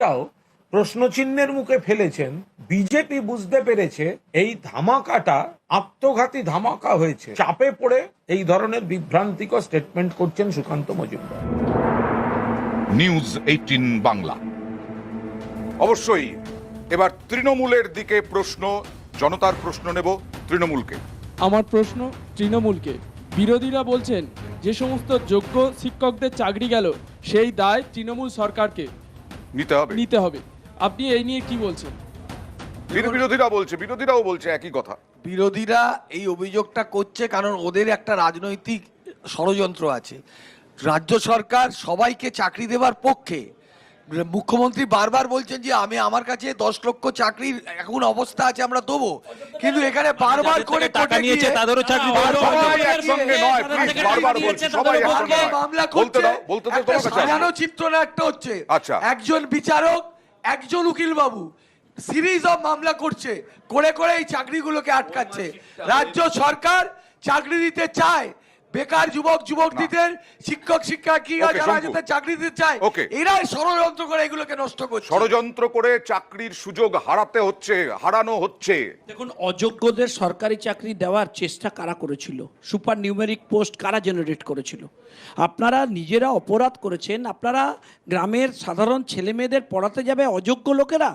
তাও প্রশ্নচিহ্নের মুখে ফেলেছেন। বিজেপি বুঝতে পেরেছে এই ধামাকাটা আত্মঘাতী ধামাকা হয়েছে, চাপে পড়ে এই ধরনের বিভ্রান্তিকর স্টেটমেন্ট করছেন সুকান্ত মজুমদার। নিউজ 18 বাংলা। অবশ্যই এবার তৃণমূলের দিকে প্রশ্ন, জনতার প্রশ্ন নেব তৃণমূলকে। আমার প্রশ্ন তৃণমূলকে। বিরোধীরা বলছেন যে সমস্ত যোগ্য শিক্ষকদের চাকরি গেল সেই দায় তৃণমূল সরকারকে নিতে হবে। আপনি এই নিয়ে কি বলছেন? বিরোধীরাও বলছে একই কথা। বিরোধীরা এই অভিযোগটা করছে কারণ ওদের একটা রাজনৈতিক ষড়যন্ত্র আছে। রাজ্য সরকার সবাইকে চাকরি দেওয়ার পক্ষে। মুখ্যমন্ত্রী বারবার বলছেন যে আমার কাছে 10 লক্ষ চাকরির এখন অবস্থা আছে, আমরা দেবো, কিন্তু এখানে বারবার করে টাকা নিয়েছে তাদেরও চাকরি সাজানো চিত্রনাট্য হচ্ছে। একজন বিচারক, একজন উকিল বাবু সিরিজ অফ মামলা করছে, করে করে এই চাকরিগুলোকে আটকাচ্ছে। রাজ্য সরকার চাকরি দিতে চায়, বেকার যুবক যুবতীদের, শিক্ষক শিক্ষার্থীরা যারা যাতে চাকরি দিতে চায়, এরাই ষড়যন্ত্র করে এগুলোকে নষ্ট করছে। ষড়যন্ত্র করে চাকরির সুযোগ হারানো হচ্ছে। দেখুন, অযোগ্যদের সরকারি চাকরি দেওয়ার চেষ্টা কারা করেছিল? সুপার নিউমেরিক পোস্ট কারা জেনারেট করেছিল? আপনারা নিজেরা অপরাধ করেছেন। আপনারা গ্রামের সাধারণ ছেলে মেয়েদের পড়াতে যাবে অযোগ্য লোকেরা।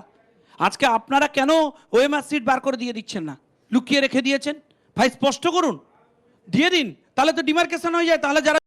আজকে আপনারা কেন ওএমআর সিট বার করে দিয়ে দিচ্ছেন না? লুকিয়ে রেখে দিয়েছেন। ভাই স্পষ্ট করুন, দিয়ে দিন, তাহলে তো ডিমার্কেশন হয়ে যায়। তাহলে যারা